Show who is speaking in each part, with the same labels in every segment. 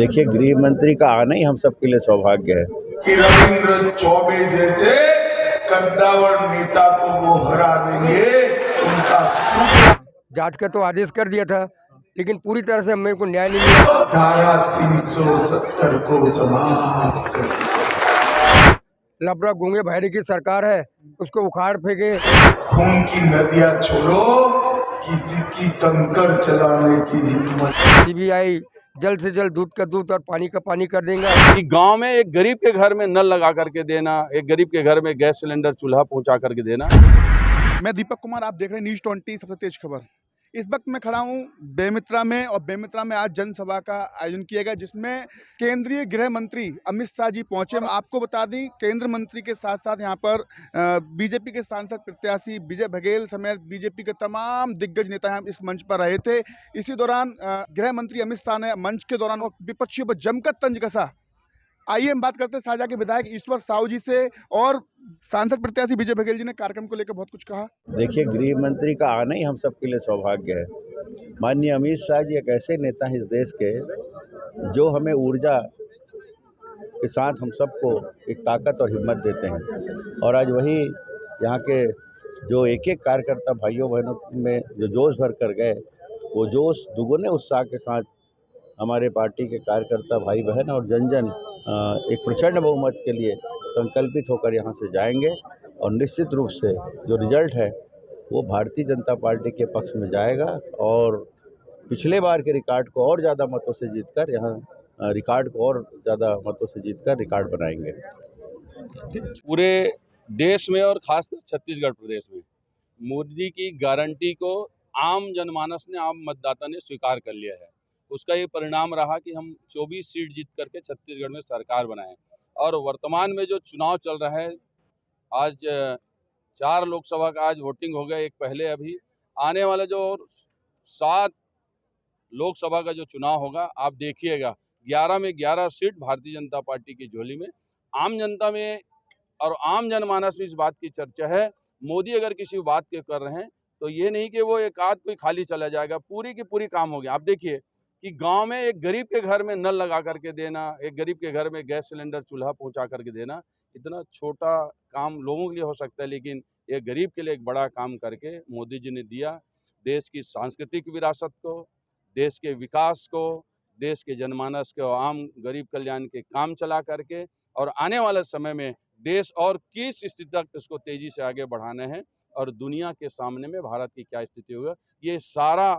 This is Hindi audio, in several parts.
Speaker 1: देखिए, गृह मंत्री का आना ही हम सबके लिए सौभाग्य है
Speaker 2: कि रविंद्र चौबे जैसे कद्दावर नेता को वो हरा देंगे। उनका
Speaker 3: जांच का तो आदेश कर दिया था, लेकिन पूरी तरह से मेरे को न्याय नहीं मिला।
Speaker 2: धारा 370 को समाप्त कर दिया।
Speaker 3: लबड़ा गूंगे भाईरे की सरकार है, उसको उखाड़ फेंके।
Speaker 2: खून की नदियां छोड़ो, किसी की कंकड़ चलाने की हिम्मत।
Speaker 3: सीबीआई जल्द से जल्द दूध का दूध और पानी का पानी कर देगा।
Speaker 4: कि गांव में एक गरीब के घर में नल लगा करके देना, एक गरीब के घर में गैस सिलेंडर चूल्हा पहुंचा करके देना।
Speaker 5: मैं दीपक कुमार, आप देख रहे हैं न्यूज़ 20 सबसे तेज खबर। इस वक्त मैं खड़ा हूं बेमित्रा में, और बेमित्रा में आज जनसभा का आयोजन किया गया, जिसमें केंद्रीय गृह मंत्री अमित शाह जी पहुंचे। आपको बता दें, केंद्र मंत्री के साथ साथ यहां पर बीजेपी के सांसद प्रत्याशी विजय बघेल समेत बीजेपी के तमाम दिग्गज नेता यहाँ इस मंच पर रहे थे। इसी दौरान गृह मंत्री अमित शाह ने मंच के दौरान विपक्षियों पर जमकर तंज कसा। आइए हम बात करते हैं साझा के विधायक ईश्वर साहू जी से, और सांसद प्रत्याशी विजय बघेल जी ने कार्यक्रम को लेकर बहुत कुछ कहा।
Speaker 1: देखिए, गृह मंत्री का आना ही हम सबके लिए सौभाग्य है। माननीय अमित शाह जी एक ऐसे नेता हैं इस देश के, जो हमें ऊर्जा के साथ हम सबको एक ताकत और हिम्मत देते हैं। और आज वही यहाँ के जो एक एक कार्यकर्ता भाइयों बहनों में जो जोश भर कर गए, वो जोश दुगुने उत्साह के साथ हमारे पार्टी के कार्यकर्ता भाई बहन और जन जन एक प्रचंड बहुमत के लिए संकल्पित होकर यहाँ से जाएंगे। और निश्चित रूप से जो रिजल्ट है वो भारतीय जनता पार्टी के पक्ष में जाएगा, और पिछले बार के रिकॉर्ड को और ज़्यादा मतों से जीतकर यहाँ रिकॉर्ड को और ज़्यादा मतों से जीतकर रिकॉर्ड बनाएंगे।
Speaker 4: पूरे देश में और खासकर छत्तीसगढ़ प्रदेश में मोदी की गारंटी को आम जनमानस ने, आम मतदाता ने स्वीकार कर लिया है। उसका ये परिणाम रहा कि हम 24 सीट जीत करके छत्तीसगढ़ में सरकार बनाएं। और वर्तमान में जो चुनाव चल रहा है, आज 4 लोकसभा का आज वोटिंग हो गया, एक पहले। अभी आने वाला जो 7 लोकसभा का जो चुनाव होगा, आप देखिएगा 11 में 11 सीट भारतीय जनता पार्टी की झोली में। आम जनता में और आम जनमानस में इस बात की चर्चा है, मोदी अगर किसी बात के कर रहे हैं तो ये नहीं कि वो एक आध कोई खाली चला जाएगा, पूरी की पूरी काम हो गया। आप देखिए कि गांव में एक गरीब के घर में नल लगा करके देना, एक गरीब के घर में गैस सिलेंडर चूल्हा पहुंचा करके देना, इतना छोटा काम लोगों के लिए हो सकता है, लेकिन एक गरीब के लिए एक बड़ा काम करके मोदी जी ने दिया। देश की सांस्कृतिक विरासत को, देश के विकास को, देश के जनमानस के आम गरीब कल्याण के काम चला करके, और आने वाले समय में देश और किस स्थिति तक इसको तेजी से आगे बढ़ाना है और दुनिया के सामने में भारत की क्या स्थिति होगा, ये सारा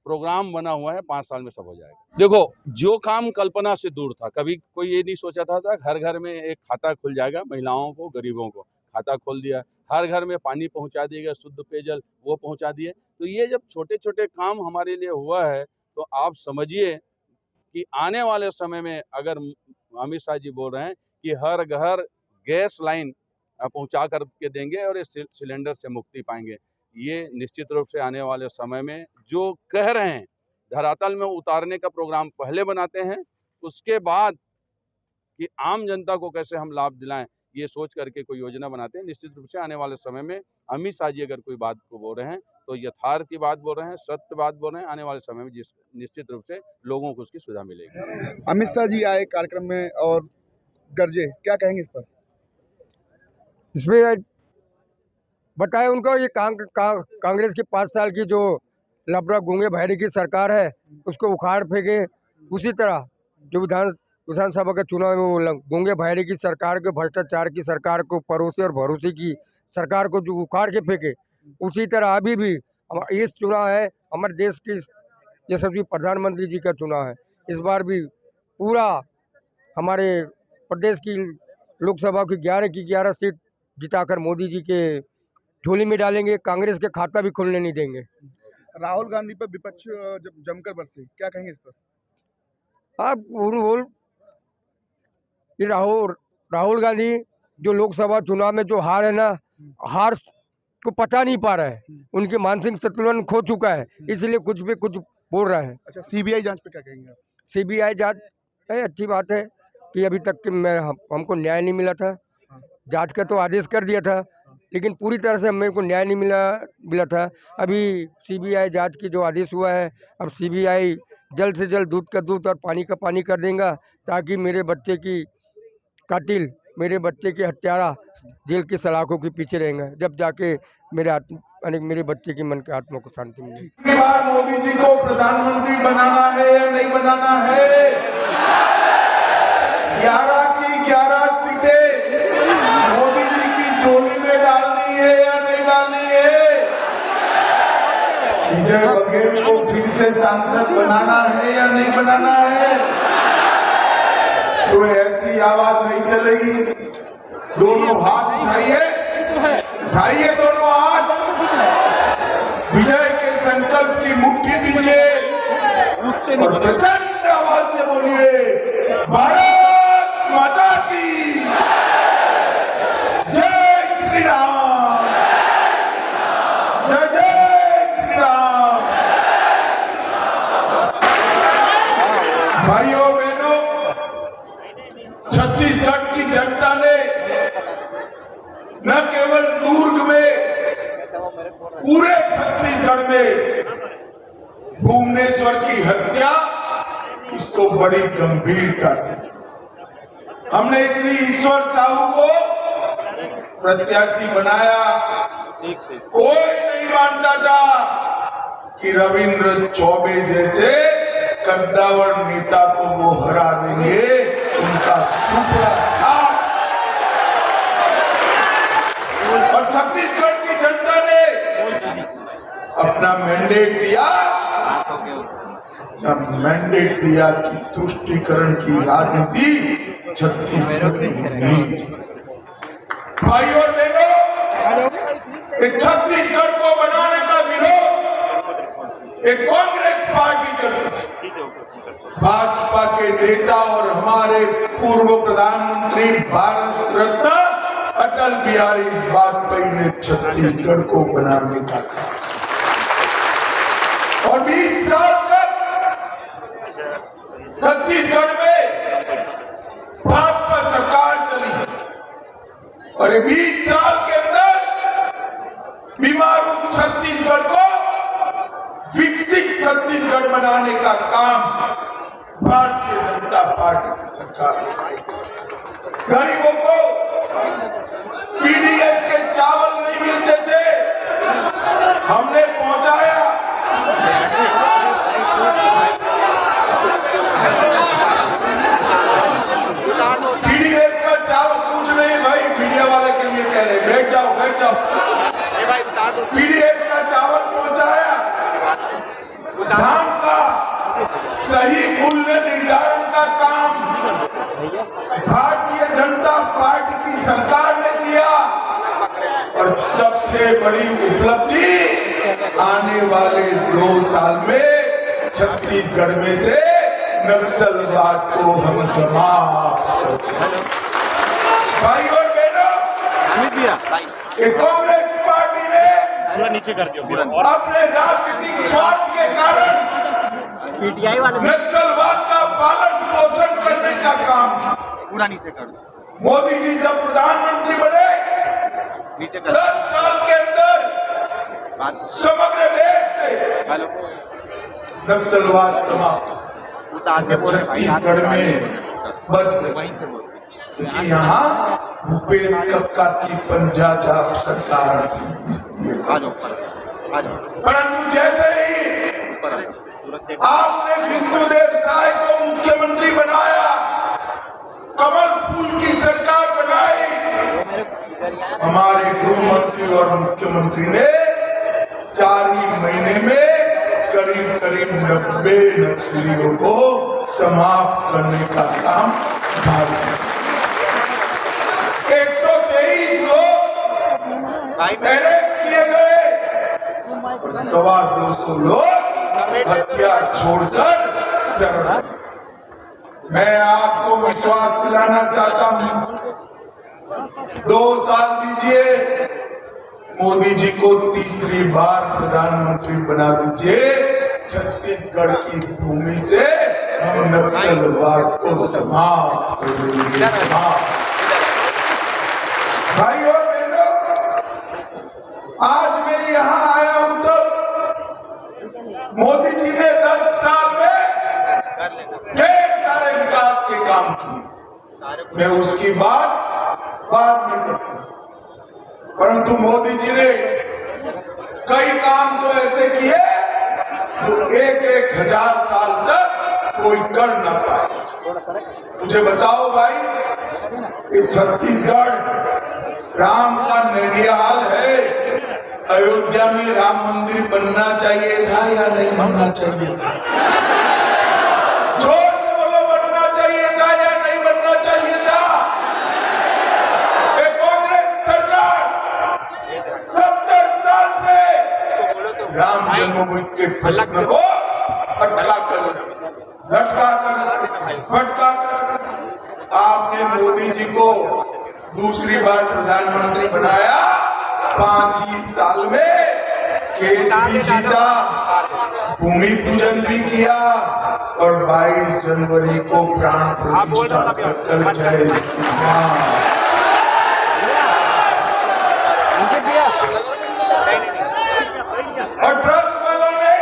Speaker 4: प्रोग्राम बना हुआ है। 5 साल में सब हो जाएगा। देखो, जो काम कल्पना से दूर था, कभी कोई ये नहीं सोचा था घर घर में एक खाता खुल जाएगा, महिलाओं को, गरीबों को खाता खोल दिया, हर घर में पानी पहुंचा दिएगा, शुद्ध पेयजल वो पहुंचा दिए। तो ये जब छोटे छोटे काम हमारे लिए हुआ है, तो आप समझिए कि आने वाले समय में अगर अमित शाह जी बोल रहे हैं कि हर घर गैस लाइन पहुंचा कर के देंगे और इस सिलेंडर से मुक्ति पाएंगे, ये निश्चित रूप से आने वाले समय में जो कह रहे हैं धरातल में उतारने का प्रोग्राम पहले बनाते हैं, उसके बाद कि आम जनता को कैसे हम लाभ दिलाएं, ये सोच करके कोई योजना बनाते हैं। निश्चित रूप से आने वाले समय में अमित शाह जी अगर कोई बात को बोल रहे हैं तो यथार्थ की बात बोल रहे हैं, सत्य बात बोल रहे हैं। आने वाले समय में निश्चित रूप से लोगों को उसकी सुविधा मिलेगी।
Speaker 5: अमित शाह जी आए कार्यक्रम में और गरजे, क्या कहेंगे इस पर?
Speaker 3: इसमें बताए उनको ये कांग्रेस की 5 साल की जो लबड़ा गूंगे भाईरे की सरकार है, उसको उखाड़ फेंके। उसी तरह जो विधानसभा का चुनाव में वो गूंगे भाईरे की सरकार को, भ्रष्टाचार की सरकार को, परोसे और भरोसे की सरकार को जो उखाड़ के फेंके, उसी तरह अभी भी इस चुनाव है हमारे देश की यशस्वी प्रधानमंत्री जी का चुनाव है। इस बार भी पूरा हमारे प्रदेश की लोकसभा की 11 की 11 सीट जिताकर मोदी जी के झोली में डालेंगे। कांग्रेस के खाता भी खुलने नहीं देंगे।
Speaker 5: राहुल गांधी पर विपक्ष जब जमकर बरसे, क्या कहेंगे इस पर?
Speaker 3: आप ये राहुल गांधी जो लोकसभा चुनाव में जो हार है ना, हार को पचा नहीं पा रहा है, उनके मानसिक संतुलन खो चुका है, इसलिए कुछ भी कुछ बोल रहा है।
Speaker 5: अच्छा, सीबीआई जांच पे क्या कहेंगे आप?
Speaker 3: सीबीआई जांच है, अच्छी बात है कि अभी तक हमको न्याय नहीं मिला था। जांच का तो आदेश कर दिया था, लेकिन पूरी तरह से मेरे को न्याय नहीं मिला था। अभी सीबीआई जांच की जो आदेश हुआ है, अब सीबीआई जल्द से जल्द दूध का दूध और पानी का पानी कर देगा, ताकि मेरे बच्चे की कातिल, मेरे बच्चे के हत्यारा जेल की सलाखों के पीछे रहेंगे, जब जाके मेरे बच्चे की मन के आत्मा को शांति मिलेगी।
Speaker 2: इस बार मोदी जी को प्रधानमंत्री बनाना है या नहीं बनाना है? 11 की 11 सीटें मोदी जी की झोली में डालनी है या नहीं डालनी है? विजय बघेल को फिर से सांसद बनाना है या नहीं बनाना है? तो ऐसी आवाज नहीं चलेगी। दोनों हाथ उठाइए, उठाइए दोनों हाथ, विजय के संकल्प की मुट्ठी दीजिए और प्रचंड आवाज से बोलिए, भारत माता की जय श्री राम, जय जय श्री राम। भाइयों बहनों, छत्तीसगढ़ की जनता ने न केवल दुर्ग में, पूरे छत्तीसगढ़ में भुवनेश्वर की हत्या, इसको बड़ी गंभीरता से हमने श्री ईश्वर साहू को प्रत्याशी बनाया। कोई नहीं मानता था कि रविंद्र चौबे जैसे कद्दावर नेता को वो हरा देंगे। उनका सुपड़ा साथ और छत्तीसगढ़ की जनता ने अपना मैंडेट दिया, मैंडेट दिया कि तुष्टीकरण की राजनीति छत्तीसगढ़ में नहीं। भाई और बहनों, छत्तीसगढ़ को बनाने का विरोध एक कांग्रेस पार्टी करती थी। भाजपा के नेता और हमारे पूर्व प्रधानमंत्री भारत रत्न अटल बिहारी वाजपेयी ने छत्तीसगढ़ को बनाने का कहा और 20 साल तक छत्तीसगढ़ में भाजपा सरकार चली और 20 साल के अंदर बीमार छत्तीसगढ़ को विकसित छत्तीसगढ़ बनाने का काम भारतीय जनता पार्टी की सरकार। गरीबों को पीडीएस के चावल नहीं मिलते थे, हमने पहुंचाया। पीडीएस का चावल कुछ नहीं भाई, मीडिया वाले के लिए कह रहे, बैठ जाओ बैठ जाओ। पीडीएस का चावल पहुंचाया, धान का सही मूल्य निर्धारण का काम भारतीय जनता पार्टी की सरकार ने किया और सबसे बड़ी उपलब्धि आने वाले 2 साल में छत्तीसगढ़ में से नक्सलवाद को हम समाप्त। भाई और बहनों, कांग्रेस पार्टी ने नीचे कर दिया अपने राजनीतिक स्वार्थ के कारण नक्सलवाद का पालन पोषण करने का काम पूरा नीचे कर दिया। मोदी जी जब प्रधानमंत्री बने 10 साल के अंदर समग्र देश से नक्सलवाद समाप्त छत्तीसगढ़ में बच गए, क्योंकि यहाँ भूपेश कक्का की पंजाब सरकार थी। परंतु जैसे ही आपने विष्णुदेव साय को मुख्यमंत्री बनाया, कमल फूल की सरकार बनाई, हमारे गृह मंत्री और मुख्यमंत्री ने 4 ही महीने में करीब करीब 90 नक्सलियों को समाप्त करने का काम भारी। 123 लोग अरेस्ट किए गए और 250 लोग हथियार छोड़कर शरण। मैं आपको विश्वास दिलाना चाहता हूं, 2 साल दीजिए, मोदी जी को तीसरी बार प्रधानमंत्री बना दीजिए, छत्तीसगढ़ की भूमि से हम नक्सलवाद को समाप्त कर देंगे। भाई और बहनों, आज मैं यहाँ आया हूं तब मोदी जी ने 10 साल में के काम किए, मैं उसकी बात बाद में करूंगा। परंतु मोदी जी ने कई काम तो ऐसे किए जो 1,000 साल तक कोई कर ना पाए। मुझे बताओ भाई, ये छत्तीसगढ़ राम का नैनियाल है। अयोध्या में राम मंदिर बनना चाहिए था या नहीं बनना चाहिए था? जोर से बोलो, बनना चाहिए था या नहीं बनना चाहिए था? कांग्रेस सरकार 70 साल से राम जन्मभूमि के प्रश्न को लटका कर आपने मोदी जी को दूसरी बार प्रधानमंत्री बनाया। 5 ही साल में केस भी जीता, भूमि पूजन भी किया और 22 जनवरी को प्राण प्रतिष्ठा कर जय श्री राम। और ट्रस्ट वालों ने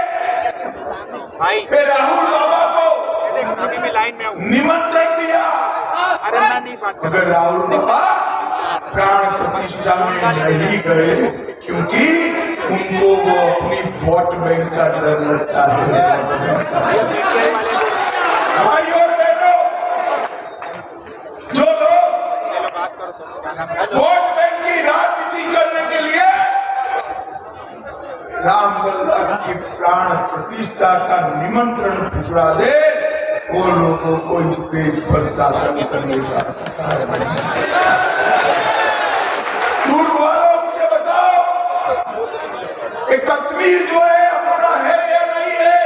Speaker 2: राहुल बाबा को निमंत्रण दिया, मगर राहुल बाबा प्राण प्रतिष्ठा में नहीं गए क्योंकि उनको वो अपनी वोट बैंक का डर लगता है। भाई और बहनों, जो लोग वोट बैंक की राजनीति करने के लिए रामलला की प्राण प्रतिष्ठा का निमंत्रण ठुकरा दे, वो लोगों को इस देश पर शासन करने का दूर वालों, मुझे बताओ, एक कश्मीर जो है हमारा है या नहीं है?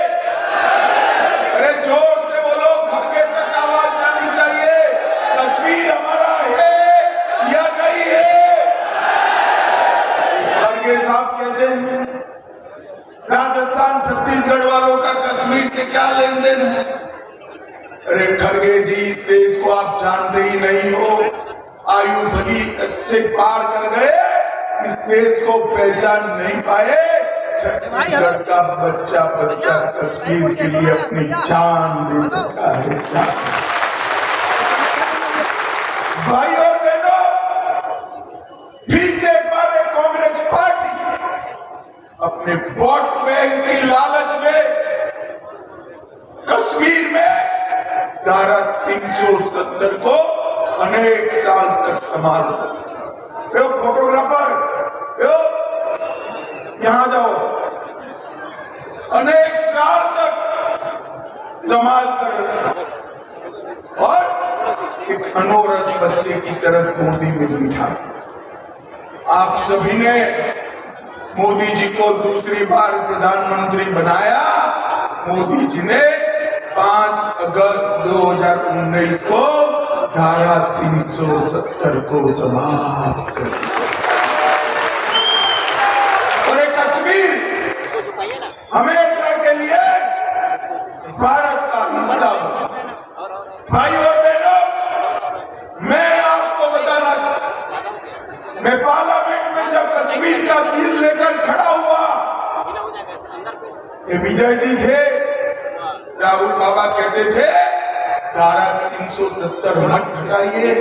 Speaker 2: अरे जोर से बोलो, खड़गे तक आवाज जानी चाहिए। कश्मीर हमारा है या नहीं है? खड़गे साहब कहते हैं राजस्थान छत्तीसगढ़ वालों का कश्मीर से क्या लेन देन है? अरे खड़गे जी, इस देश को आप जानते ही नहीं हो। आयु भली से पार कर गए, इस देश को पहचान नहीं पाए। छत्तीसगढ़ का बच्चा बच्चा कश्मीर के लिए अपनी जान दे सकता है। भाई और बहनों, फिर से एक बार कांग्रेस पार्टी अपने वोट बैंक की लालच में कश्मीर में धारा 370 को अनेक साल तक संभाल, फोटोग्राफर यहां जाओ, अनेक साल तक संभाल कर और एक अनोरस बच्चे की तरह गोदी में बिठा। आप सभी ने मोदी जी को दूसरी बार प्रधानमंत्री बनाया। मोदी जी ने 5 अगस्त 2019 को धारा 370 को समाप्त कर दिया और एक कश्मीर हमेशा के लिए भारत का हिस्सा बना। भाई और बहनों, मैं आपको बताना चाहता हूं, मैं पार्लियामेंट में जब कश्मीर का बिल लेकर खड़ा हुआ, ये विजय जी थे, राहुल बाबा कहते थे धारा 370 मत हटाइए।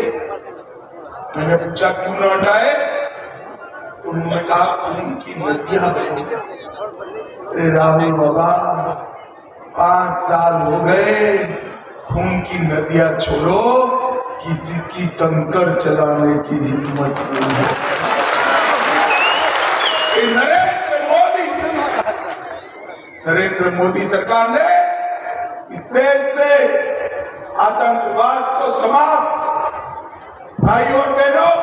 Speaker 2: मैंने पूछा क्यों न हटाए? उन्होंने कहा खून की नदियां बहती। अरे राहुल बाबा, 5 साल हो गए, खून की नदियां छोड़ो, किसी की कंकड़ चलाने की हिम्मत नहीं है। नरेंद्र मोदी सरकार ने इस देश से आतंकवाद को समाप्त। भाई और बहनों,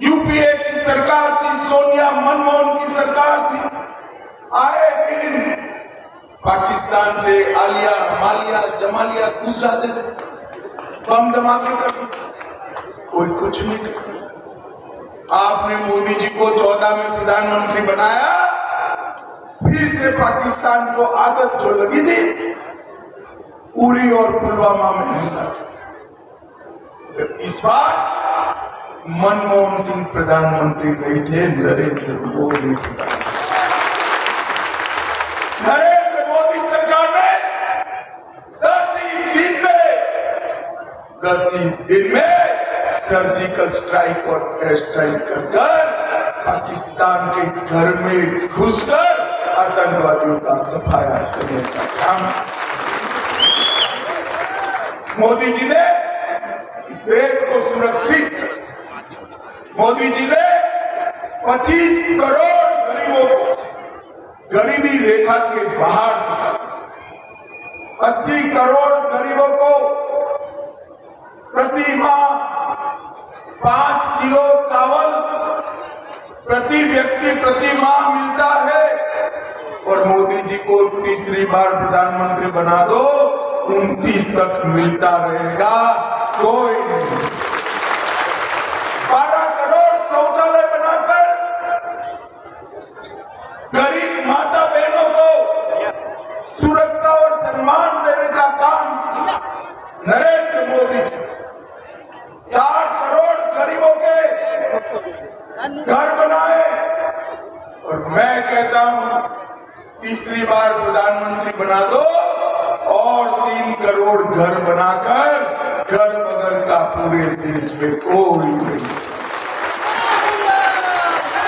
Speaker 2: यूपीए की सरकार थी, सोनिया मनमोहन की सरकार थी, आए दिन पाकिस्तान से आलिया मालिया जमालिया घुस जाते थे, बम धमाके करते, कोई कुछ नहीं करता। आपने मोदी जी को 14 में प्रधानमंत्री बनाया, फिर से पाकिस्तान को आदत जो लगी थी उरी और पुलवामा में हमला किया। इस बार मनमोहन सिंह प्रधानमंत्री नहीं थे, नरेंद्र मोदी। नरेंद्र मोदी सरकार ने 10 ही दिन में 10 ही दिन में सर्जिकल स्ट्राइक और एयर स्ट्राइक कर पाकिस्तान के घर में घुसकर आतंकवादियों का सफाया करने का काम मोदी जी ने इस देश को सुरक्षित, मोदी जी ने 25 करोड़ गरीबों को गरीबी रेखा के बाहर निकाला, 80 करोड़ गरीबों को प्रति माह 5 किलो चावल प्रति व्यक्ति प्रति माह मिलता है। और मोदी जी को तीसरी बार प्रधानमंत्री बना दो, 29 तक मिलता रहेगा। कोई नहीं। 12 करोड़ शौचालय बनाकर गरीब माता बहनों को सुरक्षा और सम्मान देने का काम नरेंद्र मोदी जी। 4 करोड़ गरीबों के घर बनाए। और मैं कहता हूं तीसरी बार प्रधानमंत्री बना दो और 3 करोड़ घर बनाकर घर बगल का पूरे देश में कोई नहीं।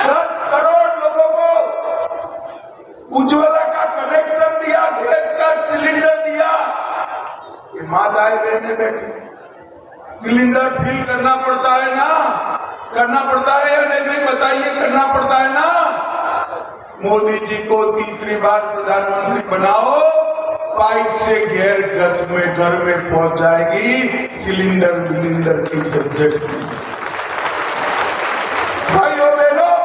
Speaker 2: 10 करोड़ लोगों को उज्ज्वला का कनेक्शन दिया, गैस का सिलेंडर दिया। ये माताएं बहनें बैठी, सिलेंडर फिल करना पड़ता है ना, करना पड़ता है या नहीं भाई बताइए, करना पड़ता है ना। मोदी जी को तीसरी बार प्रधानमंत्री बनाओ, पाइप से गैर गैस में घर में पहुंच जाएगी, सिलेंडर विलेंडर की झंझट। भाइयों बहनों,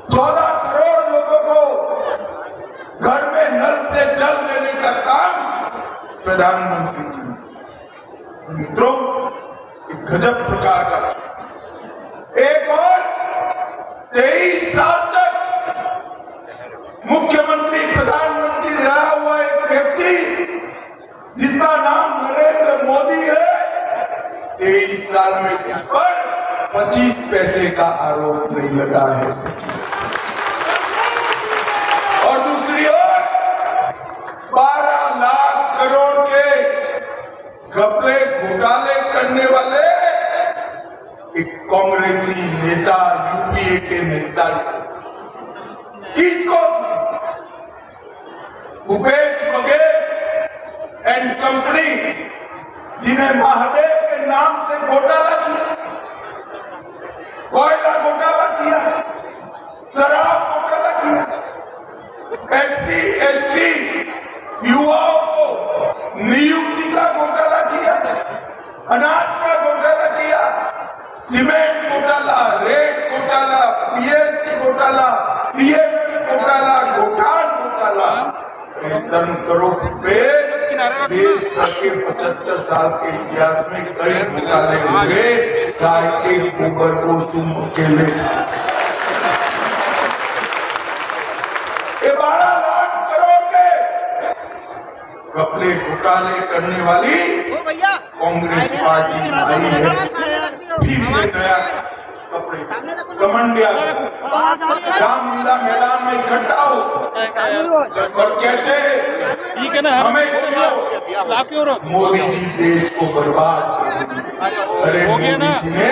Speaker 2: 14 करोड़ लोगों को घर में नल से जल देने का काम प्रधानमंत्री जी ने। मित्रों, एक गजब प्रकार का एक और 23 साल तक मुख्यमंत्री प्रधानमंत्री रहा हुआ एक व्यक्ति जिसका नाम नरेंद्र मोदी है, 23 साल में उस पर 25 पैसे का आरोप नहीं लगा है। 25 पैसे। और दूसरी ओर 12 लाख करोड़ के घपले घोटाले करने वाले एक कांग्रेसी नेता, यूपीए के नेता किसको? भूपेश बघेल एंड कंपनी, जिन्हें महादेव के नाम से घोटाला किया, कोयला घोटाला किया, शराब घोटाला किया, SC ST युवाओं को नियुक्ति का घोटाला किया, अनाज का घोटाला किया, सीमेंट घोटाला, रेत घोटाला, PSC घोटाला, PMM घोटाला, गोठान घोटाला। ऐसा करो देश भर के 75 साल के इतिहास में कई घोटाले हुए, गाय के गोबर को तुम अकेले। ये 12 लाख करोड़ के घपले घोटाले करने वाली कांग्रेस पार्टी आई है। फिर से नया कपड़े कमंडिया रामलीला मैदान में इकट्ठा हो और कहते हमें चुनो। मोदी जी देश को बर्बाद कर, अरे मोदी जी ने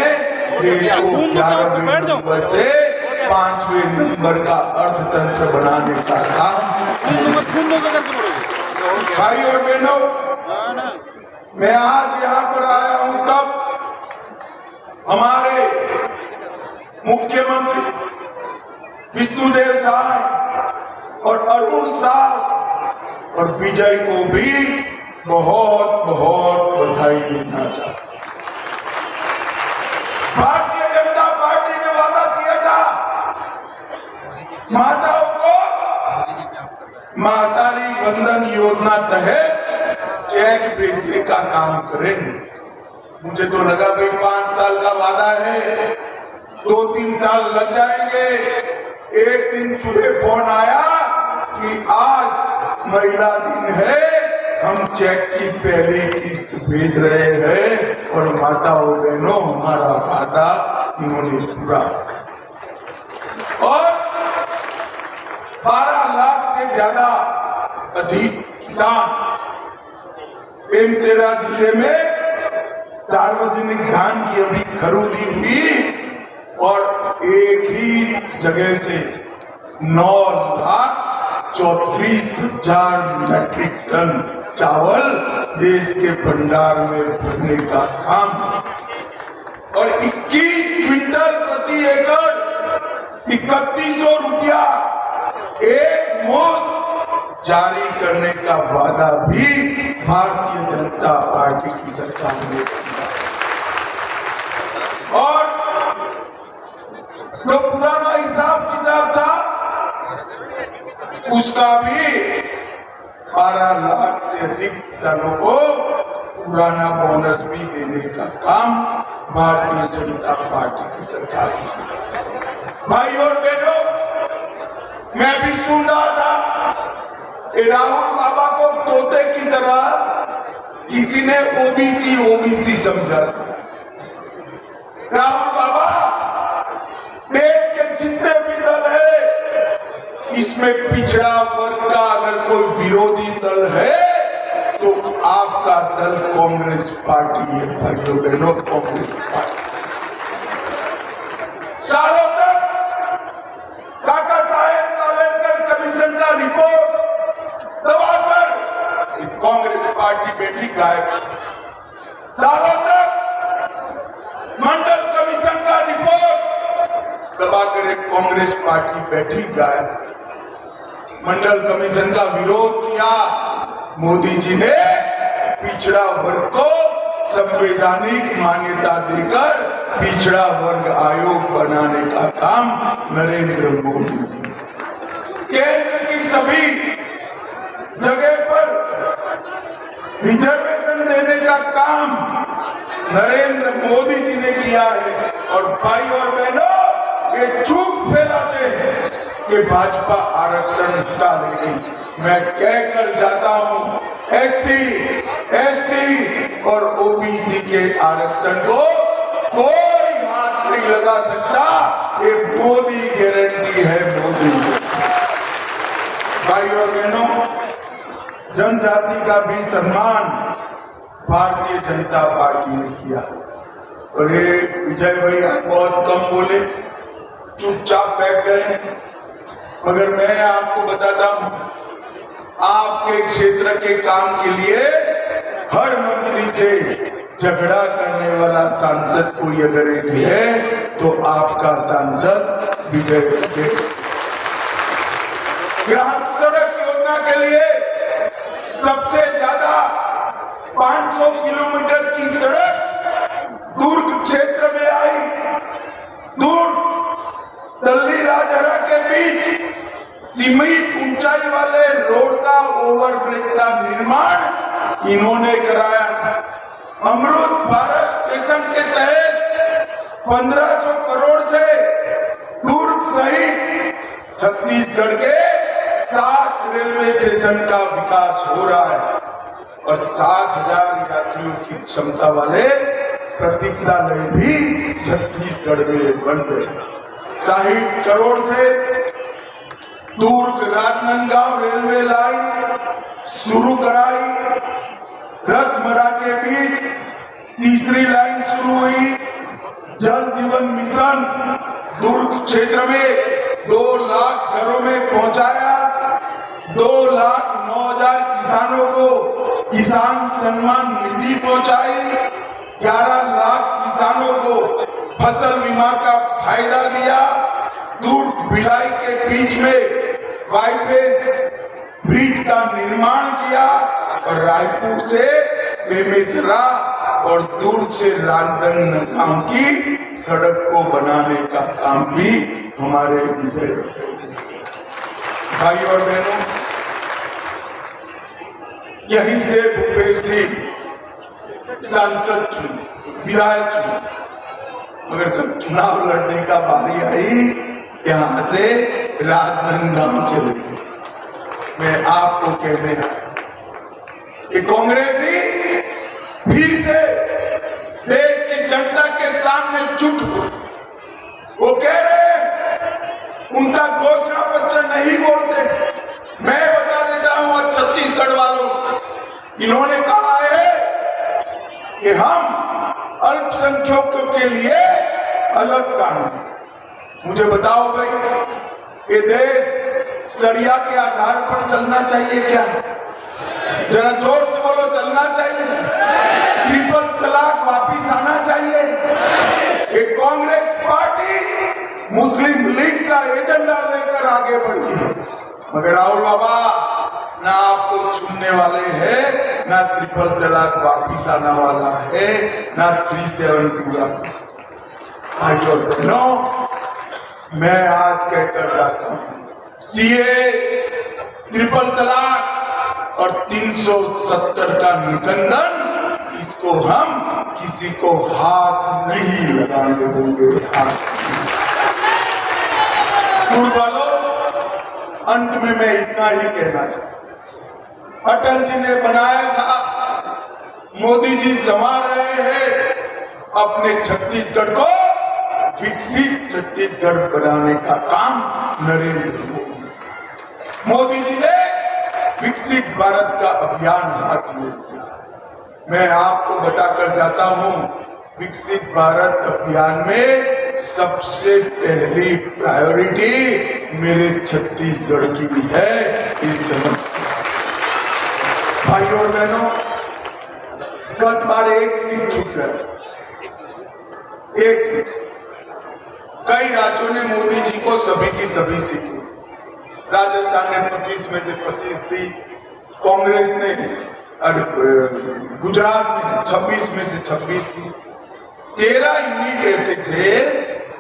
Speaker 2: देश को 11वें नंबर से 5वें नंबर का अर्थतंत्र बनाने का काम। भाई और बहनों, मैं आज यहाँ पर आया हूँ तब हमारे मुख्यमंत्री विष्णुदेव साय और अरुण साह और विजय को भी बहुत बहुत बधाई देना चाहता हूं। भारतीय जनता पार्टी ने वादा किया था माताओं को मातारी वंदन योजना तहत चेक भेजने का काम करेंगे। मुझे तो लगा भाई 5 साल का वादा है, 2-3 साल लग जाएंगे। एक दिन सुबह फोन आया कि आज महिला दिन है, हम चेक की पहली किस्त भेज रहे हैं। और माताओं बहनों, हमारा वादा इन्होंने पूरा। और 12 लाख से ज्यादा अधिक किसान 13 जिले में सार्वजनिक धान की अभी खरीदी हुई और एक ही जगह से 9,34,000 मैट्रिक टन चावल देश के भंडार में भरने का काम और 21 क्विंटल प्रति एकड़ 3100 रुपया एक मुश्त जारी करने का वादा भी भारतीय जनता पार्टी की सरकार ने किया और जो पुराना हिसाब किताब था उसका भी 12 लाख से अधिक किसानों को पुराना बोनस भी देने का काम भारतीय जनता पार्टी की सरकार ने। भाई और बहनों, मैं भी सुन रहा था राहुल बाबा को तोते की तरह किसी ने ओबीसी समझा दिया। राहुल बाबा, देश के जितने भी दल है इसमें पिछड़ा वर्ग का अगर कोई विरोधी दल है तो आपका दल कांग्रेस पार्टी है। भाइयों बहनों, कांग्रेस पार्टी सालों तक काका साहेब कालेकर कमीशन का रिपोर्ट दबाकर कांग्रेस पार्टी बैठी गायब। सालों तक मंडल कमीशन का रिपोर्ट दबाकर एक कांग्रेस पार्टी बैठी गायब। मंडल कमीशन का विरोध किया मोदी जी ने, पिछड़ा वर्ग को संवैधानिक मान्यता देकर पिछड़ा वर्ग आयोग बनाने का काम नरेंद्र मोदी जी। केंद्र की सभी जगह पर रिजर्वेशन देने का काम नरेंद्र मोदी जी ने किया है और भाई और बहनों ये झूठ फैलाते हैं कि भाजपा आरक्षण हटा लेगी। मैं कहकर जाता हूं, एससी, एसटी और ओबीसी के आरक्षण को कोई हाथ नहीं लगा सकता। ये मोदी गारंटी है, मोदी। भाई और बहनों, जनजाति का भी सम्मान भारतीय जनता पार्टी ने किया और ये विजय भाई बहुत कम बोले, चुपचाप बैठ गए, मगर मैं आपको बताता हूं, आपके क्षेत्र के काम के लिए हर मंत्री से झगड़ा करने वाला सांसद कोई अगर एक है तो आपका सांसद विजय भाई। ग्राम सड़क योजना के लिए सबसे ज्यादा 500 किलोमीटर की सड़क दुर्ग क्षेत्र में आई। दुर्ग दल्ली राजहरा के बीच सीमित ऊंचाई वाले रोड का ओवरब्रिज का निर्माण इन्होंने कराया। अमृत भारत मिशन के तहत 1500 करोड़ से दुर्ग सहित छत्तीसगढ़ के 7 रेलवे स्टेशन का विकास हो रहा है और 7,000 यात्रियों की क्षमता वाले प्रतीक्षालय भी छत्तीसगढ़ में बन रहे। 60 करोड़ से दुर्ग राजनांदगांव रेलवे लाइन शुरू कराई। रसमरा के बीच तीसरी लाइन शुरू हुई। जल जीवन मिशन दुर्ग क्षेत्र में 2 लाख घरों में पहुंचाया। 2,09,000 किसानों को किसान सम्मान निधि पहुंचाई। 11 लाख किसानों को फसल बीमा का फायदा दिया। दुर्ग भिलाई के बीच में बाईपेस ब्रिज का निर्माण किया और रायपुर से बेमेतरा और दुर्ग से राजनांदगांव की सड़क को बनाने का काम भी हमारे विजय भाई और बहनों, यहीं से भूपेश सिंह सांसद चुने, विधायक चुने, मगर जब चुनाव लड़ने का बारी आई यहां से राजनांदगांव चले गए। मैं आपको कहने आया कि कांग्रेसी फिर से देश की जनता के सामने झूठ वो कह रहे हैं, उनका घोषणा पत्र नहीं बोलते। मैं बता देता हूं छत्तीसगढ़ वालों, इन्होंने कहा है कि हम अल्पसंख्यकों के लिए अलग कानून। मुझे बताओ भाई, ये देश सरिया के आधार पर चलना चाहिए क्या? जरा जोर से बोलो, चलना चाहिए? ट्रिपल तलाक वापिस आना चाहिए? ये कांग्रेस पार्टी मुस्लिम लीग का एजेंडा लेकर आगे बढ़ी है, मगर राहुल बाबा ना आपको छूने वाले हैं, ना ट्रिपल तलाक वापिस आने वाला है, ना 370 वापिस। भाइयों और बहनों, मैं आज कहकर जाता हूं, सीए, ट्रिपल तलाक और 370 का निकंदन, इसको हम किसी को हाथ नहीं लगाने देंगे। वालों, अंत में मैं इतना ही कहना चाहता हूं, अटल जी ने बनाया था, मोदी जी संभाल रहे हैं अपने छत्तीसगढ़ को विकसित छत्तीसगढ़ बनाने का काम नरेंद्र मोदी जी ने विकसित भारत का अभियान हाथ में लिया। मैं आपको बताकर जाता हूं, विकसित भारत अभियान में सबसे पहली प्रायोरिटी मेरे छत्तीसगढ़ की भी है, इस समझ। भाइयों और बहनों, गत बार एक सीट छूट गया, एक सीट। कई राज्यों ने मोदी जी को सभी की सभी सीट, राजस्थान ने 25 में से 25 दी, कांग्रेस ने, गुजरात ने 26 में से 26 दी। 13 यूनिट ऐसे थे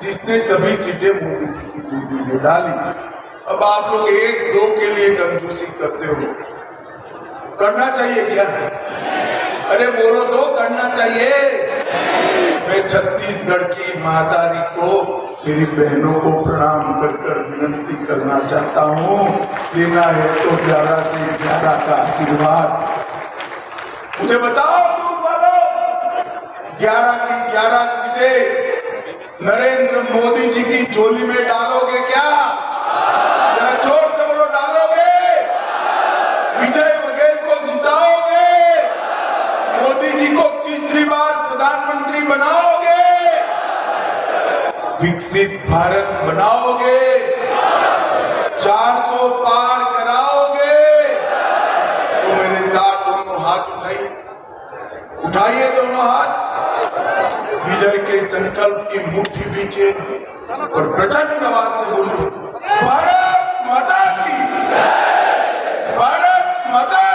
Speaker 2: जिसने सभी सीटें मोदी जी की झोली में डाली। अब आप लोग 1-2 के लिए कंजूसी करते हो, करना चाहिए क्या? अरे बोलो तो, करना चाहिए? मैं छत्तीसगढ़ की महातारी को, मेरी बहनों को प्रणाम कर कर विनती करना चाहता हूँ, लेना है तो 11 से 11 का आशीर्वाद। मुझे बताओ दूर वालों, 11 की 11 सीटें नरेंद्र मोदी जी की झोली में डालोगे क्या? जरा जोर से बोलो, डालोगे? विजय बघेल को जिताओगे? मोदी जी को तीसरी बार प्रधानमंत्री बनाओगे? विकसित भारत बनाओगे? 400 पार कराओगे? तो मेरे साथ दोनों हाथ उठाइए दोनों हाथ, विजय के संकल्प की मुट्ठी बीचे और प्रचंड आवाज से बोलिए, भारत माता की, भारत माता